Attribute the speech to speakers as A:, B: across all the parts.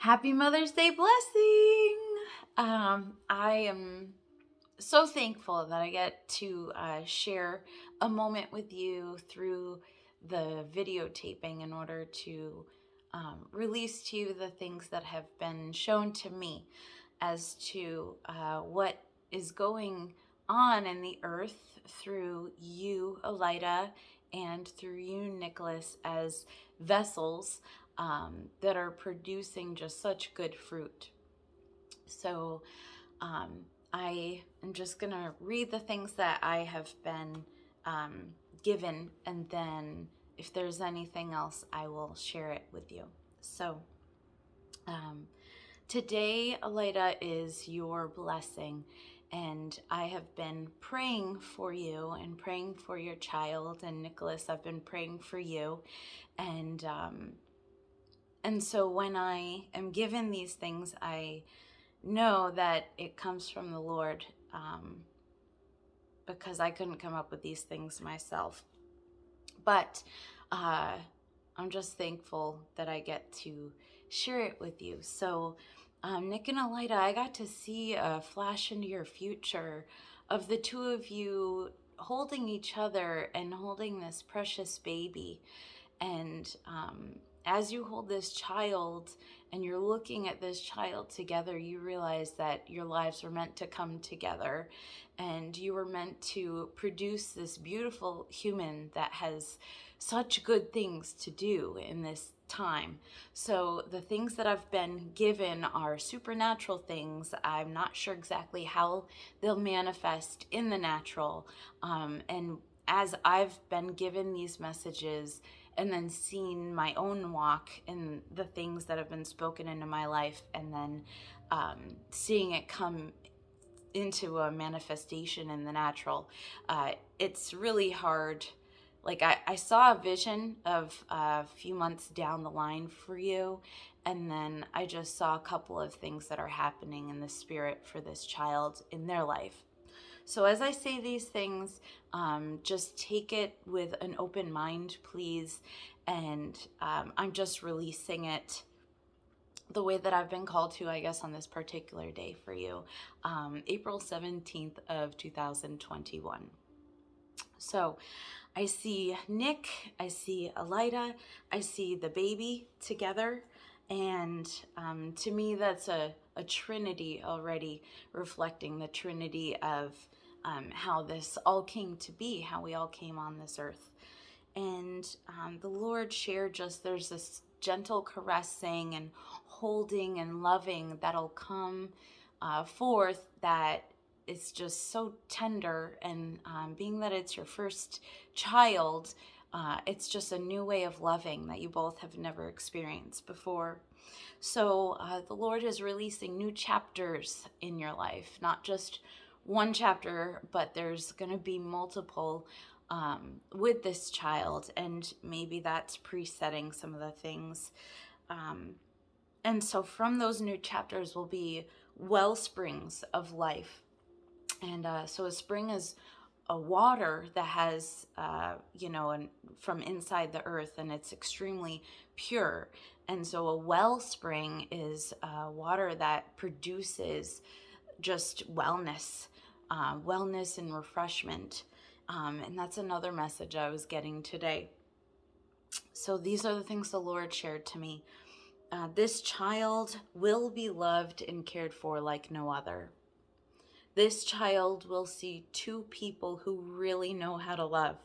A: Happy Mother's Day blessing! I am so thankful that I get to share a moment with you through the videotaping in order to release to you the things that have been shown to me as to what is going on in the earth through you, Alida, and through you, Nicholas, as vessels that are producing just such good fruit. So I am just going to read the things that I have been given, and then if there's anything else, I will share it with you. So today, Alida, is your blessing. And I have been praying for you and praying for your child. And Nicholas, I've been praying for you. And so when I am given these things, I know that it comes from the Lord, because I couldn't come up with these things myself. But I'm just thankful that I get to share it with you. So Nick and Alida, I got to see a flash into your future of the two of you holding each other and holding this precious baby. And as you hold this child and you're looking at this child together, you realize that your lives were meant to come together and you were meant to produce this beautiful human that has such good things to do in this time. So the things that I've been given are supernatural things. I'm not sure exactly how they'll manifest in the natural. And as I've been given these messages and then seen my own walk in the things that have been spoken into my life, and then seeing it come into a manifestation in the natural, it's really hard. Like I saw a vision of a few months down the line for you, and then I just saw a couple of things that are happening in the spirit for this child in their life. So as I say these things, just take it with an open mind, please. And I'm just releasing it the way that I've been called to, I guess, on this particular day for you, April 17th of 2021. So I see Nick, I see Alida, I see the baby together. And to me, that's a trinity already, reflecting the trinity of how this all came to be, how we all came on this earth. And the Lord shared just there's this gentle caressing and holding and loving that'll come forth that is just so tender. And being that it's your first child, it's just a new way of loving that you both have never experienced before. So the Lord is releasing new chapters in your life, not just one chapter, but there's going to be multiple with this child, and maybe that's presetting some of the things. And so from those new chapters will be well springs of life. And so a spring is a water that has, from inside the earth, and it's extremely pure. And so a wellspring is water that produces just wellness and refreshment. And that's another message I was getting today. So these are the things the Lord shared to me. This child will be loved and cared for like no other. This child will see two people who really know how to love.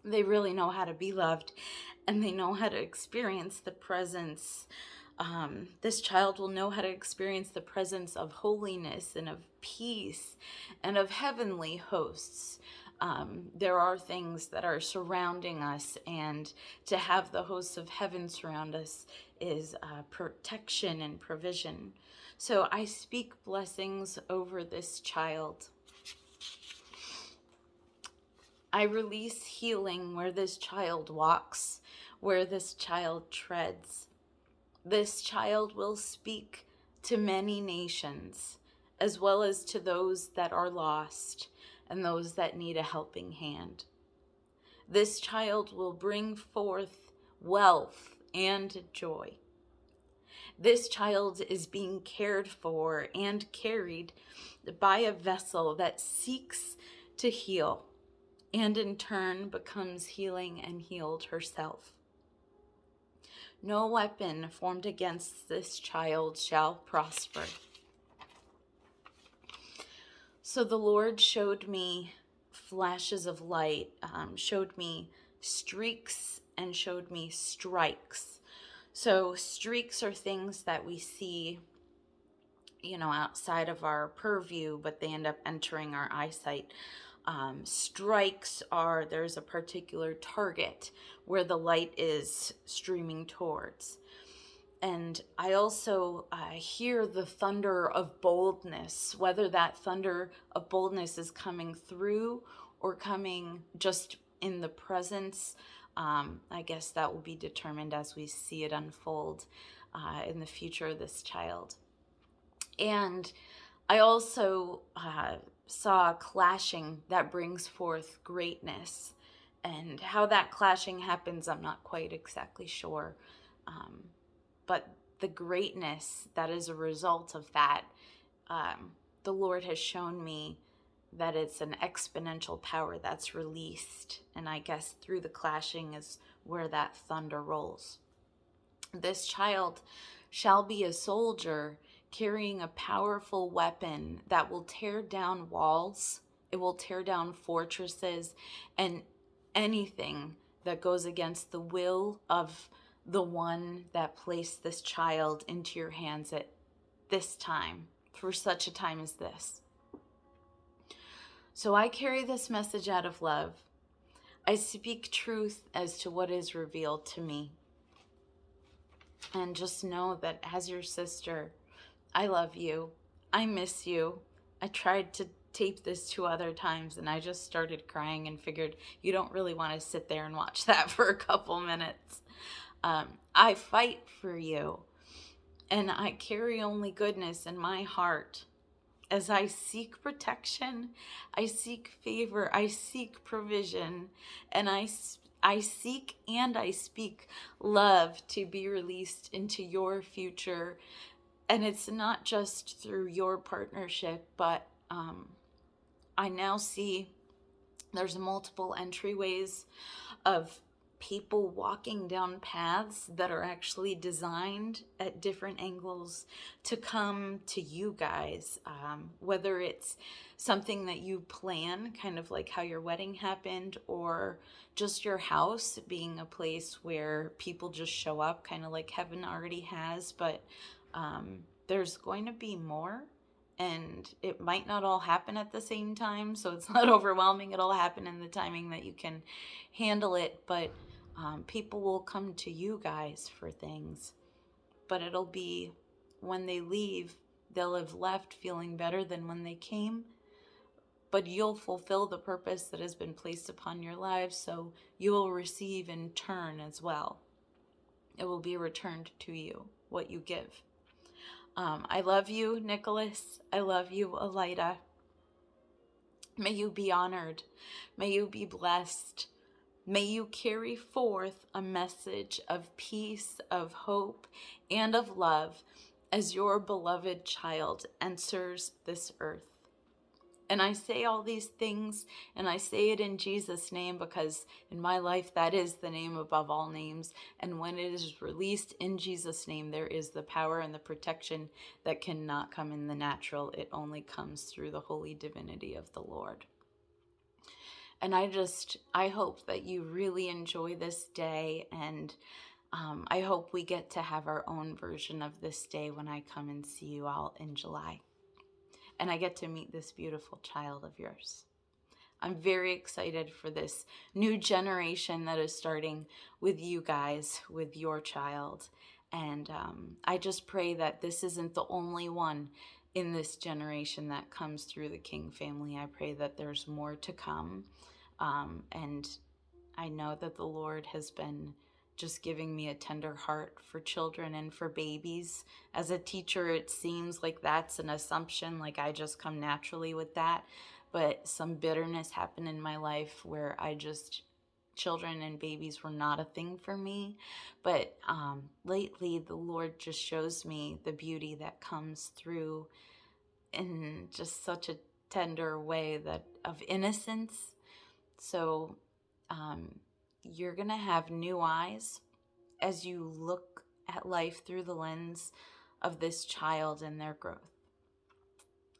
A: They really know how to be loved, and they know how to experience the presence. This child will know how to experience the presence of holiness and of peace and of heavenly hosts. There are things that are surrounding us, and to have the hosts of heaven surround us is protection and provision. So I speak blessings over this child. I release healing where this child walks, where this child treads. This child will speak to many nations, as well as to those that are lost and those that need a helping hand. This child will bring forth wealth and joy. This child is being cared for and carried by a vessel that seeks to heal and in turn becomes healing and healed herself. No weapon formed against this child shall prosper. So the Lord showed me flashes of light, showed me streaks, and showed me strikes. So streaks are things that we see, outside of our purview, but they end up entering our eyesight. Strikes are, there's a particular target where the light is streaming towards. And I also hear the thunder of boldness, whether that thunder of boldness is coming through or coming just in the presence. I guess that will be determined as we see it unfold in the future of this child. And I also saw a clashing that brings forth greatness. And how that clashing happens, I'm not quite exactly sure. But the greatness that is a result of that, the Lord has shown me that it's an exponential power that's released. And I guess through the clashing is where that thunder rolls. This child shall be a soldier carrying a powerful weapon that will tear down walls. It will tear down fortresses and anything that goes against the will of the one that placed this child into your hands at this time, for such a time as this. So I carry this message out of love. I speak truth as to what is revealed to me. And just know that as your sister, I love you. I miss you. I tried to tape this 2 other times and I just started crying and figured you don't really want to sit there and watch that for a couple minutes. I fight for you, and I carry only goodness in my heart. As I seek protection, I seek favor, I seek provision, and I seek and I speak love to be released into your future. And it's not just through your partnership, but I now see there's multiple entryways of people walking down paths that are actually designed at different angles to come to you guys, whether it's something that you plan, kind of like how your wedding happened, or just your house being a place where people just show up, kind of like heaven already has. But there's going to be more, and it might not all happen at the same time, so it's not overwhelming. It'll happen in the timing that you can handle it, but people will come to you guys for things. But it'll be when they leave, they'll have left feeling better than when they came, but you'll fulfill the purpose that has been placed upon your lives, so you will receive in turn as well. It will be returned to you, what you give. I love you, Nicholas. I love you, Alida. May you be honored. May you be blessed. May you carry forth a message of peace, of hope, and of love as your beloved child enters this earth. And I say all these things, and I say it in Jesus' name, because in my life, that is the name above all names. And when it is released in Jesus' name, there is the power and the protection that cannot come in the natural. It only comes through the holy divinity of the Lord. And I hope that you really enjoy this day, and I hope we get to have our own version of this day when I come and see you all in July. And I get to meet this beautiful child of yours. I'm very excited for this new generation that is starting with you guys, with your child. And I just pray that this isn't the only one in this generation that comes through the King family. I pray that there's more to come. And I know that the Lord has been just giving me a tender heart for children and for babies. As a teacher, it seems like that's an assumption, like I just come naturally with that. But some bitterness happened in my life where I just children and babies were not a thing for me. But lately, the Lord just shows me the beauty that comes through in just such a tender way, that of innocence. So you're going to have new eyes as you look at life through the lens of this child and their growth.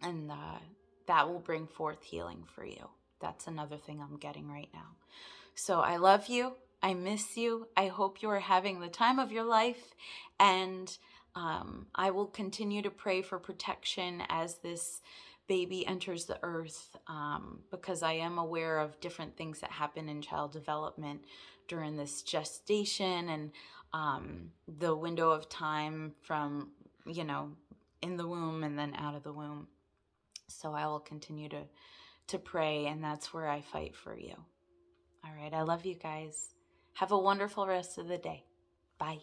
A: And that will bring forth healing for you. That's another thing I'm getting right now. So I love you. I miss you. I hope you are having the time of your life. And I will continue to pray for protection as this baby enters the earth, because I am aware of different things that happen in child development during this gestation and the window of time from, in the womb and then out of the womb. So I will continue to pray, and that's where I fight for you. All right, I love you guys. Have a wonderful rest of the day. Bye.